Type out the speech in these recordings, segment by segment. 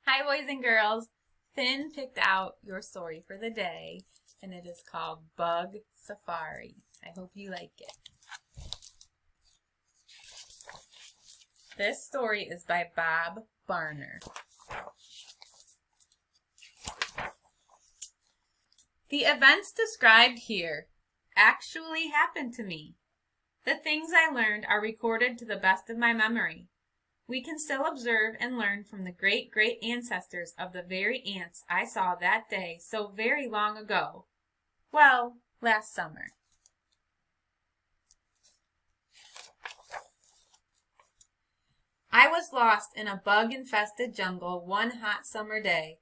Hi, boys and girls. Finn picked out your story for the day, and it is called Bug Safari. I hope you like it. This story is by Bauer. The events described here actually happened to me. The things I learned are recorded to the best of my memory. We can still observe and learn from the great ancestors of the very ants I saw that day so very long ago. Well, last summer. I was lost in a bug-infested jungle one hot summer day.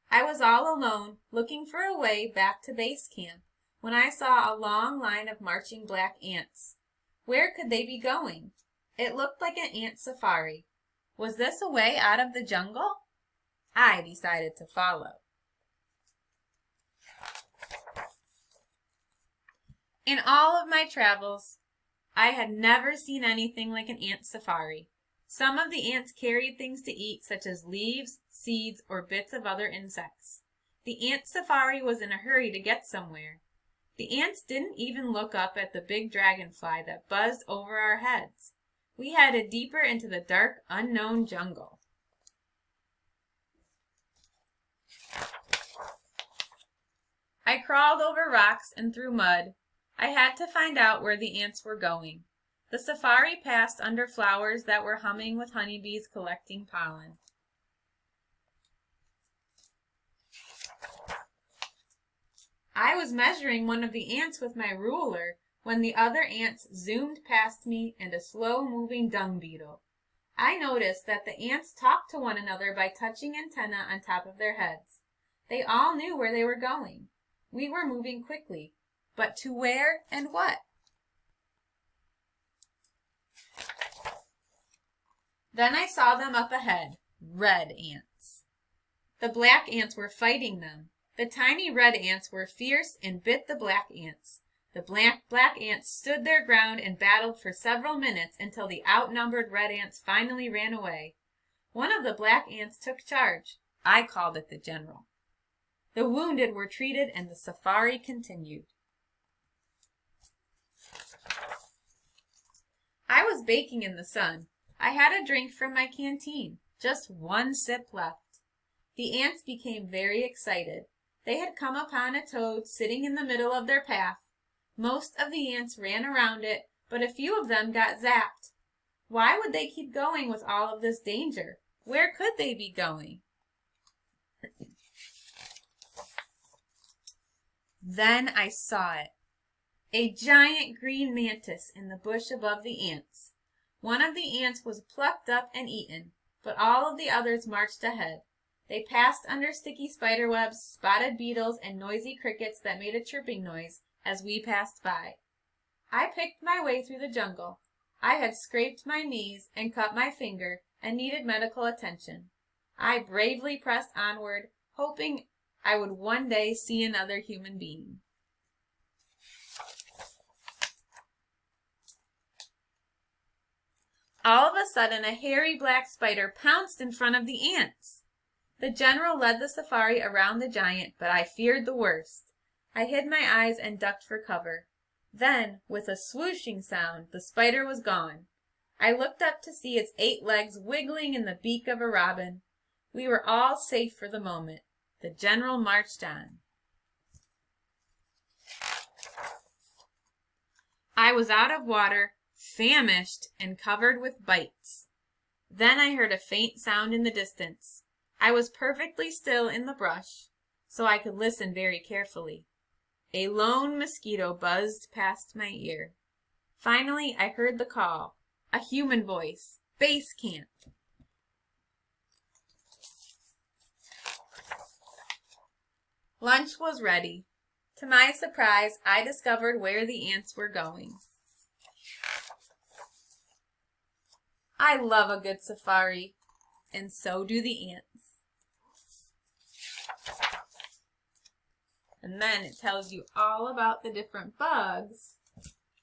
I was all alone, looking for a way back to base camp, when I saw a long line of marching black ants. Where could they be going? It looked like an ant safari. Was this a way out of the jungle? I decided to follow. In all of my travels, I had never seen anything like an ant safari. Some of the ants carried things to eat, such as leaves, seeds, or bits of other insects. The ant safari was in a hurry to get somewhere. The ants didn't even look up at the big dragonfly that buzzed over our heads. We headed deeper into the dark, unknown jungle. I crawled over rocks and through mud. I had to find out where the ants were going. The safari passed under flowers that were humming with honeybees collecting pollen. I was measuring one of the ants with my ruler when the other ants zoomed past me and a slow-moving dung beetle. I noticed that the ants talked to one another by touching antennae on top of their heads. They all knew where they were going. We were moving quickly, but to where and what? Then I saw them up ahead, red ants. The black ants were fighting them. The tiny red ants were fierce and bit the black ants. The black ants stood their ground and battled for several minutes until the outnumbered red ants finally ran away. One of the black ants took charge. I called it the general. The wounded were treated and the safari continued. I was baking in the sun. I had a drink from my canteen, just one sip left. The ants became very excited. They had come upon a toad sitting in the middle of their path. Most of the ants ran around it, but a few of them got zapped. Why would they keep going with all of this danger? Where could they be going? Then I saw it. A giant green mantis in the bush above the ants. One of the ants was plucked up and eaten, but all of the others marched ahead. They passed under sticky spider webs, spotted beetles, and noisy crickets that made a chirping noise as we passed by. I picked my way through the jungle. I had scraped my knees and cut my finger and needed medical attention. I bravely pressed onward, hoping I would one day see another human being. All of a sudden, a hairy black spider pounced in front of the ants. The general led the safari around the giant, but I feared the worst. I hid my eyes and ducked for cover. Then, with a swooshing sound, the spider was gone. I looked up to see its 8 legs wiggling in the beak of a robin. We were all safe for the moment. The general marched on. I was out of water, famished, and covered with bites. Then I heard a faint sound in the distance. I was perfectly still in the brush, so I could listen very carefully. A lone mosquito buzzed past my ear. Finally, I heard the call. A human voice. Base camp. Lunch was ready. To my surprise, I discovered where the ants were going. I love a good safari, and so do the ants. And then it tells you all about the different bugs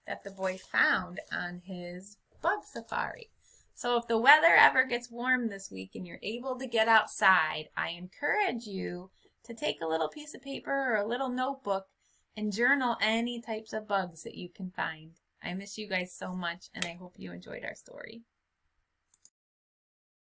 that the boy found on his bug safari. So if the weather ever gets warm this week and you're able to get outside, I encourage you to take a little piece of paper or a little notebook and journal any types of bugs that you can find. I miss you guys so much, and I hope you enjoyed our story.